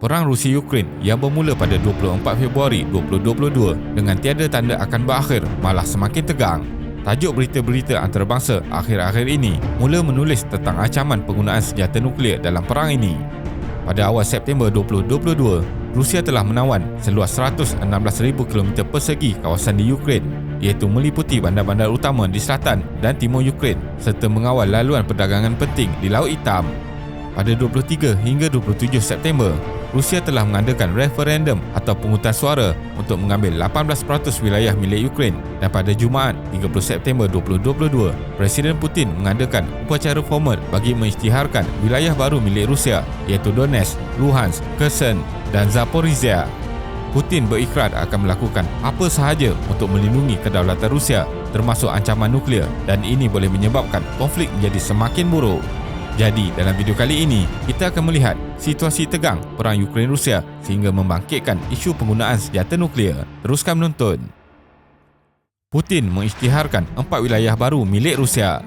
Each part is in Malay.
Perang Rusia-Ukraine yang bermula pada 24 Februari 2022 dengan tiada tanda akan berakhir malah semakin tegang. Tajuk berita-berita antarabangsa akhir-akhir ini mula menulis tentang ancaman penggunaan senjata nuklear dalam perang ini. Pada awal September 2022, Rusia telah menawan seluas 116,000 km persegi kawasan di Ukraine, iaitu meliputi bandar-bandar utama di selatan dan timur Ukraine serta mengawal laluan perdagangan penting di Laut Hitam. Pada 23 hingga 27 September, Rusia telah mengadakan referendum atau penghutang suara untuk mengambil 18% wilayah milik Ukraine, dan pada Jumaat 30 September 2022, Presiden Putin mengadakan upacara formal bagi mengisytiharkan wilayah baru milik Rusia iaitu Donetsk, Luhansk, Kherson dan Zaporizhia. Putin berikrar akan melakukan apa sahaja untuk melindungi kedaulatan Rusia termasuk ancaman nuklear, dan ini boleh menyebabkan konflik menjadi semakin buruk. Jadi, dalam video kali ini, kita akan melihat situasi tegang perang Ukraine-Rusia sehingga membangkitkan isu penggunaan senjata nuklear. Teruskan menonton. Putin mengisytiharkan 4 wilayah baru milik Rusia.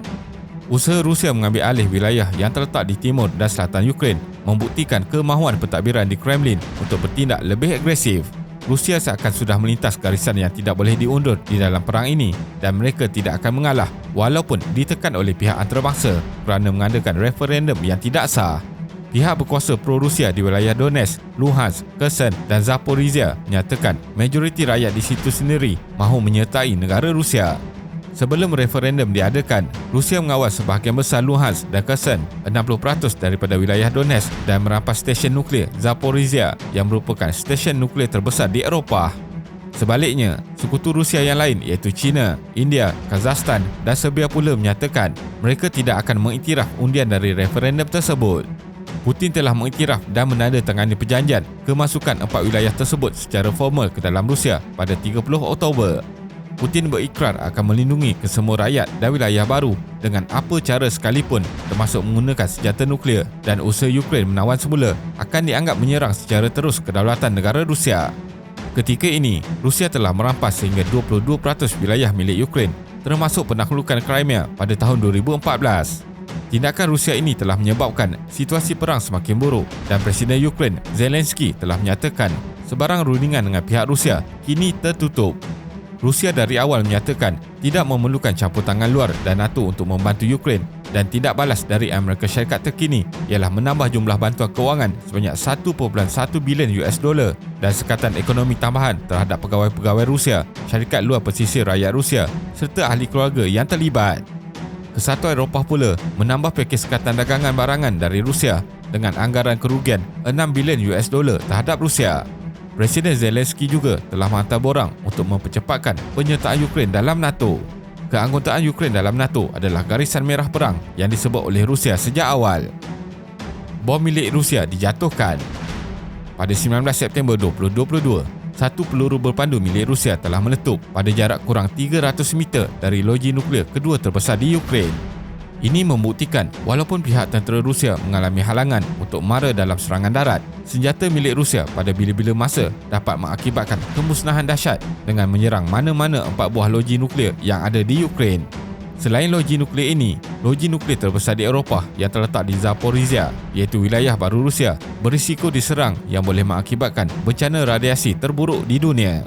Usaha Rusia mengambil alih wilayah yang terletak di timur dan selatan Ukraine membuktikan kemahuan pentadbiran di Kremlin untuk bertindak lebih agresif. Rusia seakan sudah melintas garisan yang tidak boleh diundur di dalam perang ini, dan mereka tidak akan mengalah walaupun ditekan oleh pihak antarabangsa kerana mengadakan referendum yang tidak sah. Pihak berkuasa pro-Rusia di wilayah Donetsk, Luhansk, Kherson dan Zaporizhia menyatakan majoriti rakyat di situ sendiri mahu menyertai negara Rusia. Sebelum referendum diadakan, Rusia mengawal sebahagian besar Luhansk dan Kherson, 60% daripada wilayah Donetsk, dan merampas stesen nuklear Zaporizhia yang merupakan stesen nuklear terbesar di Eropah. Sebaliknya, sekutu Rusia yang lain iaitu China, India, Kazakhstan dan Serbia pula menyatakan mereka tidak akan mengiktiraf undian dari referendum tersebut. Putin telah mengiktiraf dan menandatangani perjanjian kemasukan 4 wilayah tersebut secara formal ke dalam Rusia pada 30 Oktober. Putin berikrar akan melindungi kesemua rakyat dan wilayah baru dengan apa cara sekalipun, termasuk menggunakan senjata nuklear, dan usaha Ukraine menawan semula akan dianggap menyerang secara terus kedaulatan negara Rusia. Ketika ini, Rusia telah merampas sehingga 22% wilayah milik Ukraine, termasuk penaklukan Crimea pada tahun 2014. Tindakan Rusia ini telah menyebabkan situasi perang semakin buruk, dan Presiden Ukraine Zelensky telah menyatakan sebarang rundingan dengan pihak Rusia kini tertutup. Rusia dari awal menyatakan tidak memerlukan campur tangan luar dan NATO untuk membantu Ukraine, dan tidak balas dari Amerika Syarikat terkini ialah menambah jumlah bantuan kewangan sebanyak 1.1 bilion US dolar dan sekatan ekonomi tambahan terhadap pegawai-pegawai Rusia, syarikat luar pesisir rakyat Rusia serta ahli keluarga yang terlibat. Kesatuan Eropah pula menambah pakej sekatan dagangan barangan dari Rusia dengan anggaran kerugian 6 bilion US dolar terhadap Rusia. Presiden Zelensky juga telah menghantar borang untuk mempercepatkan penyertaan Ukraine dalam NATO. Keanggotaan Ukraine dalam NATO adalah garisan merah perang yang disebut oleh Rusia sejak awal. Bom milik Rusia dijatuhkan. Pada 19 September 2022, satu peluru berpandu milik Rusia telah meletup pada jarak kurang 300 meter dari loji nuklear kedua terbesar di Ukraine. Ini membuktikan walaupun pihak tentera Rusia mengalami halangan untuk mara dalam serangan darat, senjata milik Rusia pada bila-bila masa dapat mengakibatkan kemusnahan dahsyat dengan menyerang mana-mana 4 buah loji nuklear yang ada di Ukraine. Selain loji nuklear ini, loji nuklear terbesar di Eropah yang terletak di Zaporizhia, iaitu wilayah baru Rusia, berisiko diserang yang boleh mengakibatkan bencana radiasi terburuk di dunia.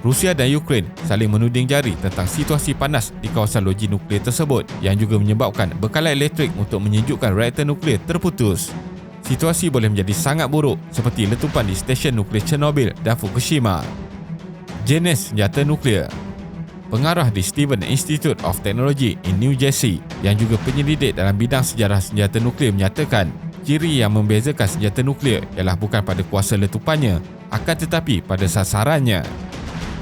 Rusia dan Ukraine saling menuding jari tentang situasi panas di kawasan loji nuklear tersebut yang juga menyebabkan bekalan elektrik untuk menyejukkan reaktor nuklear terputus. Situasi boleh menjadi sangat buruk seperti letupan di stesen nuklear Chernobyl dan Fukushima. Jenis senjata nuklear. Pengarah di Stevens Institute of Technology in New Jersey yang juga penyelidik dalam bidang sejarah senjata nuklear menyatakan ciri yang membezakan senjata nuklear ialah bukan pada kuasa letupannya, akan tetapi pada sasarannya.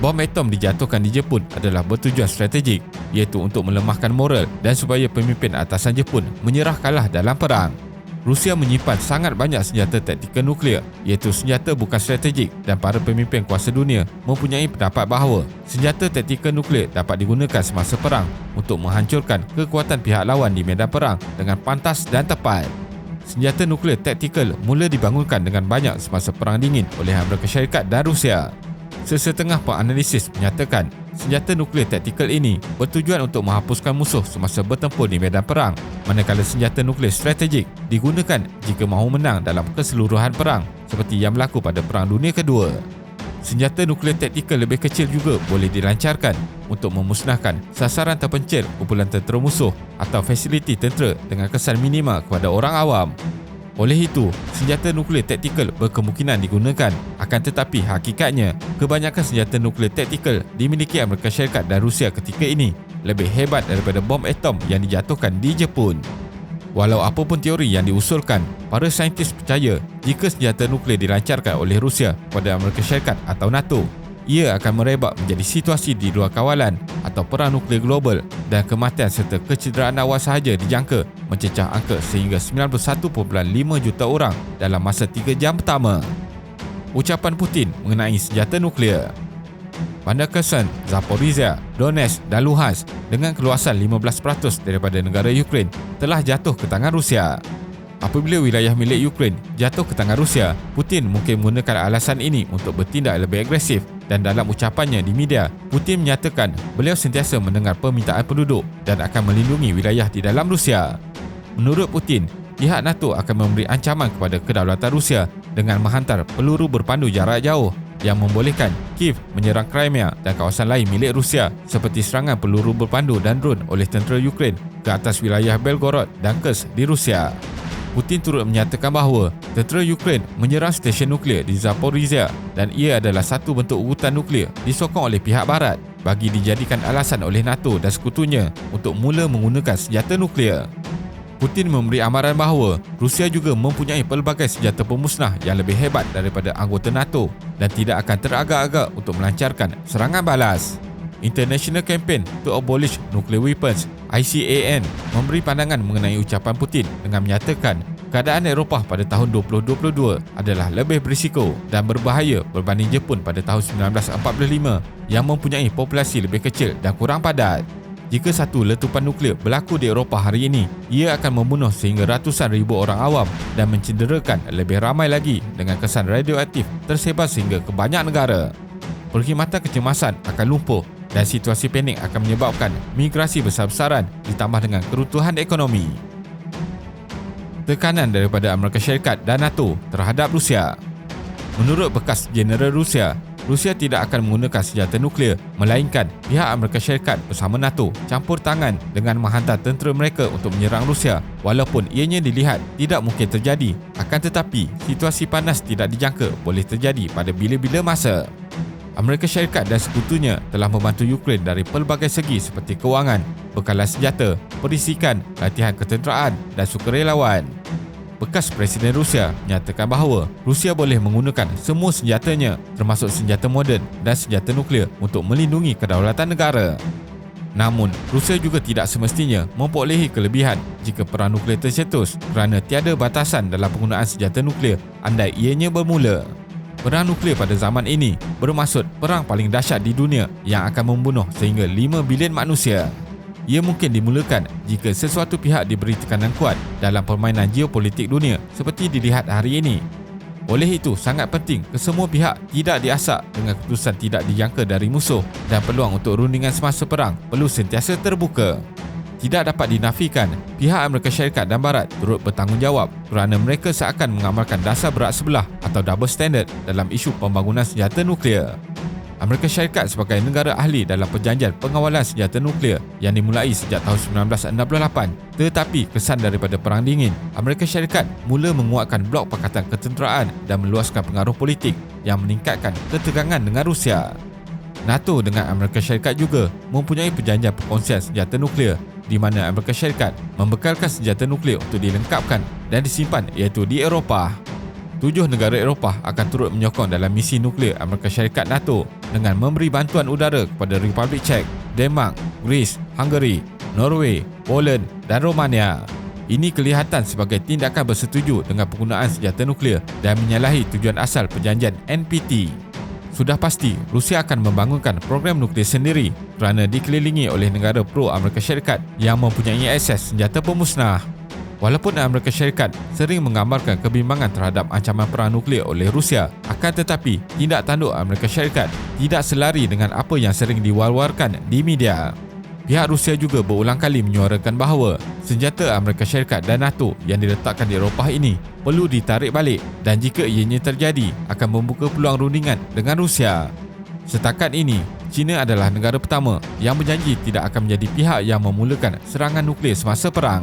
Bom atom dijatuhkan di Jepun adalah bertujuan strategik, iaitu untuk melemahkan moral dan supaya pemimpin atasan Jepun menyerah kalah dalam perang. Rusia menyimpan sangat banyak senjata taktikal nuklear, iaitu senjata bukan strategik, dan para pemimpin kuasa dunia mempunyai pendapat bahawa senjata taktikal nuklear dapat digunakan semasa perang untuk menghancurkan kekuatan pihak lawan di medan perang dengan pantas dan tepat. Senjata nuklear taktikal mula dibangunkan dengan banyak semasa Perang Dingin oleh Amerika Syarikat dan Rusia. Sesetengah penganalisis menyatakan senjata nuklear taktikal ini bertujuan untuk menghapuskan musuh semasa bertempur di medan perang, manakala senjata nuklear strategik digunakan jika mahu menang dalam keseluruhan perang seperti yang berlaku pada Perang Dunia Kedua. Senjata nuklear taktikal lebih kecil juga boleh dilancarkan untuk memusnahkan sasaran terpencil kumpulan tentera musuh atau fasiliti tentera dengan kesan minimal kepada orang awam. Oleh itu, senjata nuklear taktikal berkemungkinan digunakan, akan tetapi hakikatnya kebanyakan senjata nuklear taktikal dimiliki Amerika Syarikat dan Rusia ketika ini lebih hebat daripada bom atom yang dijatuhkan di Jepun. Walau apapun teori yang diusulkan, para saintis percaya jika senjata nuklear dilancarkan oleh Rusia kepada Amerika Syarikat atau NATO, ia akan merebak menjadi situasi di luar kawalan atau perang nuklear global dan kematian serta kecederaan awal sahaja dijangka mencecah angka sehingga 91.5 juta orang dalam masa 3 jam pertama. Ucapan Putin mengenai senjata nuklear. Bandar Kherson, Zaporizhia, Donetsk dan Luhansk dengan keluasan 15% daripada negara Ukraine telah jatuh ke tangan Rusia. Apabila wilayah milik Ukraine jatuh ke tangan Rusia, Putin mungkin menggunakan alasan ini untuk bertindak lebih agresif, dan dalam ucapannya di media, Putin menyatakan beliau sentiasa mendengar permintaan penduduk dan akan melindungi wilayah di dalam Rusia. Menurut Putin, pihak NATO akan memberi ancaman kepada kedaulatan Rusia dengan menghantar peluru berpandu jarak jauh yang membolehkan Kiev menyerang Crimea dan kawasan lain milik Rusia, seperti serangan peluru berpandu dan drone oleh tentera Ukraine ke atas wilayah Belgorod dan Kursk di Rusia. Putin turut menyatakan bahawa tentera Ukraine menyerang stesen nuklear di Zaporizhia dan ia adalah satu bentuk ugutan nuklear disokong oleh pihak barat bagi dijadikan alasan oleh NATO dan sekutunya untuk mula menggunakan senjata nuklear. Putin memberi amaran bahawa Rusia juga mempunyai pelbagai senjata pemusnah yang lebih hebat daripada anggota NATO dan tidak akan teragak-agak untuk melancarkan serangan balas. International Campaign to Abolish Nuclear Weapons (ICAN) memberi pandangan mengenai ucapan Putin dengan menyatakan keadaan Eropah pada tahun 2022 adalah lebih berisiko dan berbahaya berbanding Jepun pada tahun 1945 yang mempunyai populasi lebih kecil dan kurang padat. Jika satu letupan nuklear berlaku di Eropah hari ini, ia akan membunuh sehingga ratusan ribu orang awam dan mencederakan lebih ramai lagi dengan kesan radioaktif tersebar sehingga ke banyak negara. Perkhidmatan kecemasan akan lumpuh dan situasi panik akan menyebabkan migrasi besar-besaran ditambah dengan keruntuhan ekonomi. Tekanan daripada Amerika Syarikat dan NATO terhadap Rusia. Menurut bekas Jeneral Rusia, Rusia tidak akan menggunakan senjata nuklear, melainkan pihak Amerika Syarikat bersama NATO campur tangan dengan menghantar tentera mereka untuk menyerang Rusia, walaupun ianya dilihat tidak mungkin terjadi. Akan tetapi, situasi panas tidak dijangka boleh terjadi pada bila-bila masa. Amerika Syarikat dan sekutunya telah membantu Ukraine dari pelbagai segi seperti kewangan, bekalan senjata, perisikan, latihan ketenteraan dan sukarelawan. Bekas Presiden Rusia menyatakan bahawa Rusia boleh menggunakan semua senjatanya termasuk senjata moden dan senjata nuklear untuk melindungi kedaulatan negara. Namun, Rusia juga tidak semestinya memperolehi kelebihan jika perang nuklear tercetus kerana tiada batasan dalam penggunaan senjata nuklear andai ianya bermula. Perang nuklear pada zaman ini bermaksud perang paling dahsyat di dunia yang akan membunuh sehingga 5 bilion manusia. Ia mungkin dimulakan jika sesuatu pihak diberi tekanan kuat dalam permainan geopolitik dunia seperti dilihat hari ini. Oleh itu, sangat penting kesemua pihak tidak diasak dengan keputusan tidak dijangka dari musuh dan peluang untuk rundingan semasa perang perlu sentiasa terbuka. Tidak dapat dinafikan, pihak Amerika Syarikat dan Barat turut bertanggungjawab kerana mereka seakan mengamalkan dasar berat sebelah atau double standard dalam isu pembangunan senjata nuklear. Amerika Syarikat sebagai negara ahli dalam perjanjian pengawalan senjata nuklear yang dimulai sejak tahun 1968, tetapi kesan daripada Perang Dingin, Amerika Syarikat mula menguatkan blok Pakatan Ketenteraan dan meluaskan pengaruh politik yang meningkatkan ketegangan dengan Rusia. NATO dengan Amerika Syarikat juga mempunyai perjanjian perkongsian senjata nuklear di mana Amerika Syarikat membekalkan senjata nuklear untuk dilengkapkan dan disimpan iaitu di Eropah. 7 negara Eropah akan turut menyokong dalam misi nuklear Amerika Syarikat NATO dengan memberi bantuan udara kepada Republik Czech, Denmark, Greece, Hungary, Norway, Poland dan Romania. Ini kelihatan sebagai tindakan bersetuju dengan penggunaan senjata nuklear dan menyalahi tujuan asal perjanjian NPT. Sudah pasti Rusia akan membangunkan program nuklear sendiri kerana dikelilingi oleh negara pro Amerika Syarikat yang mempunyai akses senjata pemusnah. Walaupun Amerika Syarikat sering menggambarkan kebimbangan terhadap ancaman perang nuklear oleh Rusia, akan tetapi tindak tanduk Amerika Syarikat tidak selari dengan apa yang sering diwar-warkan di media. Pihak Rusia juga berulang kali menyuarakan bahawa senjata Amerika Syarikat dan NATO yang diletakkan di Eropah ini perlu ditarik balik dan jika ianya terjadi akan membuka peluang rundingan dengan Rusia. Setakat ini, China adalah negara pertama yang berjanji tidak akan menjadi pihak yang memulakan serangan nuklear semasa perang.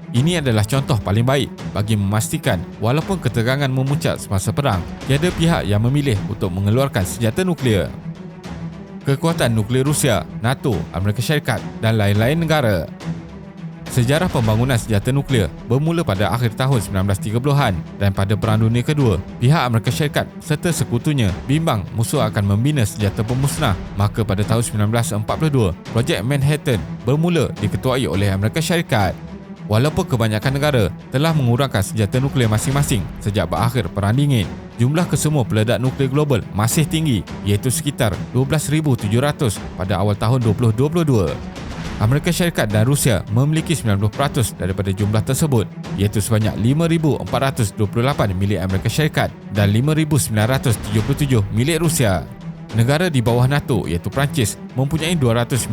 Ini adalah contoh paling baik bagi memastikan walaupun ketegangan memuncak semasa perang, tiada pihak yang memilih untuk mengeluarkan senjata nuklear. Kekuatan nuklear Rusia, NATO, Amerika Syarikat dan lain-lain negara. Sejarah pembangunan senjata nuklear bermula pada akhir tahun 1930-an dan pada Perang Dunia Kedua, pihak Amerika Syarikat serta sekutunya bimbang musuh akan membina senjata pemusnah. Maka pada tahun 1942, projek Manhattan bermula diketuai oleh Amerika Syarikat. Walaupun kebanyakan negara telah mengurangkan senjata nuklear masing-masing sejak berakhir Perang Dingin, jumlah kesemua peledak nuklear global masih tinggi, iaitu sekitar 12,700 pada awal tahun 2022. Amerika Syarikat dan Rusia memiliki 90% daripada jumlah tersebut, iaitu sebanyak 5,428 milik Amerika Syarikat dan 5,977 milik Rusia. Negara di bawah NATO iaitu Perancis mempunyai 290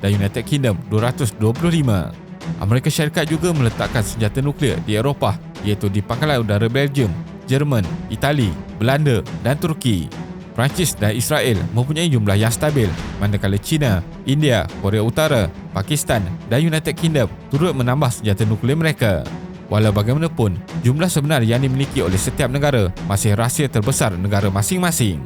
dan United Kingdom 225. Amerika Syarikat juga meletakkan senjata nuklear di Eropah iaitu di Pangkalan Udara Belgium, Jerman, Itali, Belanda dan Turki. Perancis dan Israel mempunyai jumlah yang stabil, manakala China, India, Korea Utara, Pakistan dan United Kingdom turut menambah senjata nuklear mereka. Walau bagaimanapun, jumlah sebenar yang dimiliki oleh setiap negara masih rahsia terbesar negara masing-masing.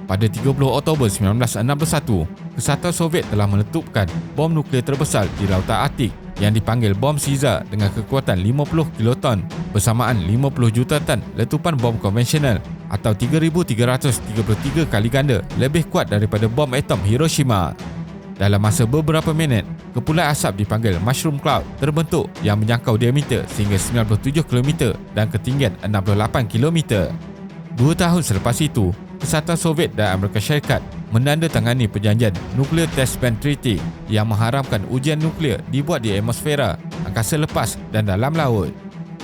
Pada 30 Oktober 1961, Kesatuan Soviet telah meletupkan bom nuklear terbesar di Lautan Arktik yang dipanggil bom Caesar dengan kekuatan 50 kiloton bersamaan 50 juta tan letupan bom konvensional atau 3,333 kali ganda lebih kuat daripada bom atom Hiroshima. Dalam masa beberapa minit, kepulan asap dipanggil Mushroom Cloud terbentuk yang menjangkau diameter sehingga 97 km dan ketinggian 68 km. 2 tahun selepas itu, Kesatuan Soviet dan Amerika Syarikat menandatangani perjanjian Nuclear Test Ban Treaty yang mengharamkan ujian nuklear dibuat di atmosfera, angkasa lepas dan dalam laut.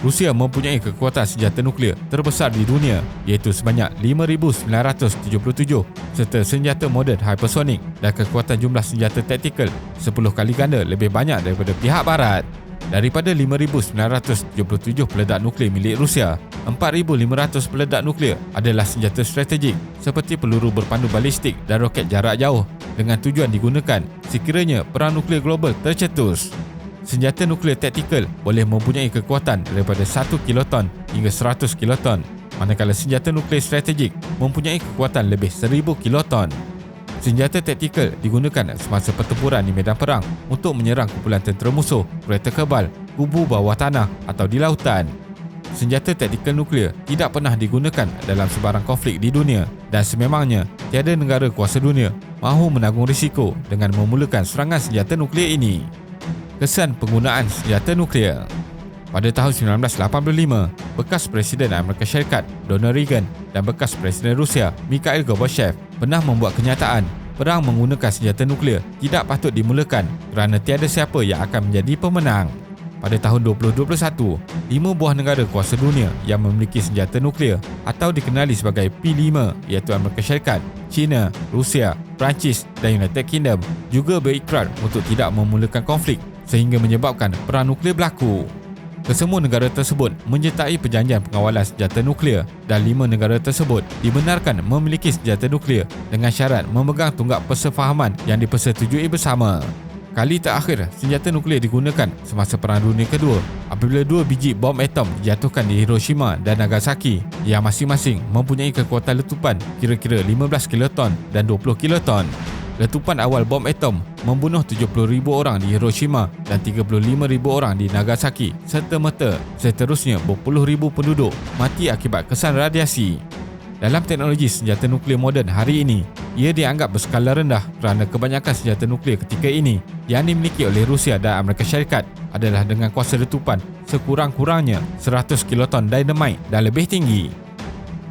Rusia mempunyai kekuatan senjata nuklear terbesar di dunia iaitu sebanyak 5,977 serta senjata moden hypersonik dan kekuatan jumlah senjata taktikal 10 kali ganda lebih banyak daripada pihak barat. Daripada 5,977 peledak nuklear milik Rusia, 4,500 peledak nuklear adalah senjata strategik seperti peluru berpandu balistik dan roket jarak jauh dengan tujuan digunakan sekiranya perang nuklear global tercetus. Senjata nuklear taktikal boleh mempunyai kekuatan daripada 1 kiloton hingga 100 kiloton, manakala senjata nuklear strategik mempunyai kekuatan lebih 1,000 kiloton. Senjata taktikal digunakan semasa pertempuran di medan perang untuk menyerang kumpulan tentera musuh, kereta kebal, kubu bawah tanah atau di lautan. Senjata taktikal nuklear tidak pernah digunakan dalam sebarang konflik di dunia dan sememangnya tiada negara kuasa dunia mahu menanggung risiko dengan memulakan serangan senjata nuklear ini. Kesan penggunaan senjata nuklear. Pada tahun 1985, bekas Presiden Amerika Syarikat Ronald Reagan dan bekas Presiden Rusia Mikhail Gorbachev pernah membuat kenyataan perang menggunakan senjata nuklear tidak patut dimulakan kerana tiada siapa yang akan menjadi pemenang. Pada tahun 2021, 5 buah negara kuasa dunia yang memiliki senjata nuklear atau dikenali sebagai P5 iaitu Amerika Syarikat, China, Rusia, Perancis dan United Kingdom juga berikrar untuk tidak memulakan konflik sehingga menyebabkan perang nuklear berlaku. Kesemua negara tersebut menyertai perjanjian pengawalan senjata nuklear dan 5 negara tersebut dibenarkan memiliki senjata nuklear dengan syarat memegang tunggak persefahaman yang dipersetujui bersama. Kali terakhir senjata nuklear digunakan semasa Perang Dunia Kedua apabila 2 biji bom atom dijatuhkan di Hiroshima dan Nagasaki yang masing-masing mempunyai kekuatan letupan kira-kira 15 kiloton dan 20 kiloton. Letupan awal bom atom membunuh 70,000 orang di Hiroshima dan 35,000 orang di Nagasaki serta-merta. Seterusnya berpuluh ribu penduduk mati akibat kesan radiasi. Dalam teknologi senjata nuklear moden hari ini, ia dianggap berskala rendah kerana kebanyakan senjata nuklear ketika ini yang dimiliki oleh Rusia dan Amerika Syarikat adalah dengan kuasa letupan sekurang-kurangnya 100 kiloton dynamite dan lebih tinggi.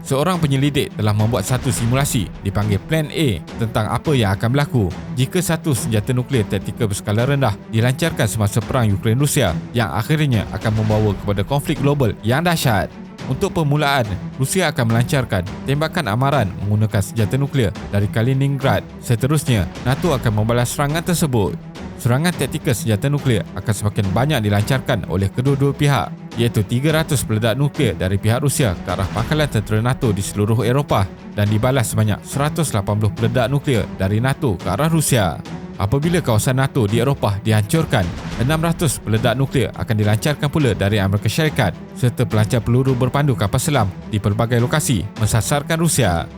Seorang penyelidik telah membuat satu simulasi dipanggil Plan A tentang apa yang akan berlaku jika satu senjata nuklear taktikal berskala rendah dilancarkan semasa perang Ukraine-Rusia yang akhirnya akan membawa kepada konflik global yang dahsyat. Untuk permulaan, Rusia akan melancarkan tembakan amaran menggunakan senjata nuklear dari Kaliningrad. Seterusnya, NATO akan membalas serangan tersebut. Serangan taktikal senjata nuklear akan semakin banyak dilancarkan oleh kedua-dua pihak, iaitu 300 peledak nuklear dari pihak Rusia ke arah pangkalan tentera NATO di seluruh Eropah dan dibalas sebanyak 180 peledak nuklear dari NATO ke arah Rusia. Apabila kawasan NATO di Eropah dihancurkan, 600 peledak nuklear akan dilancarkan pula dari Amerika Syarikat serta pelancar peluru berpandu kapal selam di pelbagai lokasi mensasarkan Rusia.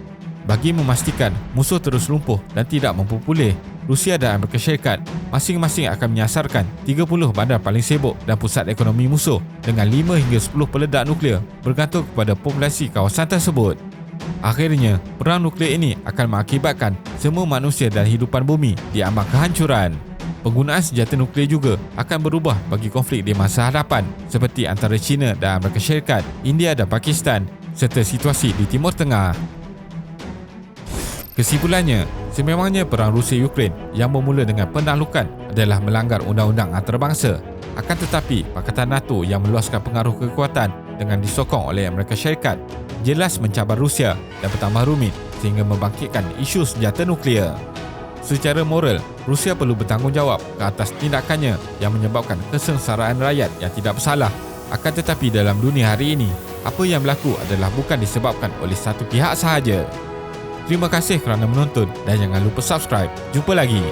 Bagi memastikan musuh terus lumpuh dan tidak mampu pulih, Rusia dan Amerika Syarikat masing-masing akan menyasarkan 30 bandar paling sibuk dan pusat ekonomi musuh dengan 5 hingga 10 peledak nuklear bergantung kepada populasi kawasan tersebut. Akhirnya, perang nuklear ini akan mengakibatkan semua manusia dan hidupan bumi diambang kehancuran. Penggunaan senjata nuklear juga akan berubah bagi konflik di masa hadapan seperti antara China dan Amerika Syarikat, India dan Pakistan serta situasi di Timur Tengah. Kesimpulannya, sememangnya perang Rusia-Ukraine yang bermula dengan penaklukan adalah melanggar undang-undang antarabangsa. Akan tetapi, Pakatan NATO yang meluaskan pengaruh kekuatan dengan disokong oleh Amerika Syarikat jelas mencabar Rusia dan bertambah rumit sehingga membangkitkan isu senjata nuklear. Secara moral, Rusia perlu bertanggungjawab ke atas tindakannya yang menyebabkan kesengsaraan rakyat yang tidak bersalah. Akan tetapi dalam dunia hari ini, apa yang berlaku adalah bukan disebabkan oleh satu pihak sahaja. Terima kasih kerana menonton dan jangan lupa subscribe. Jumpa lagi.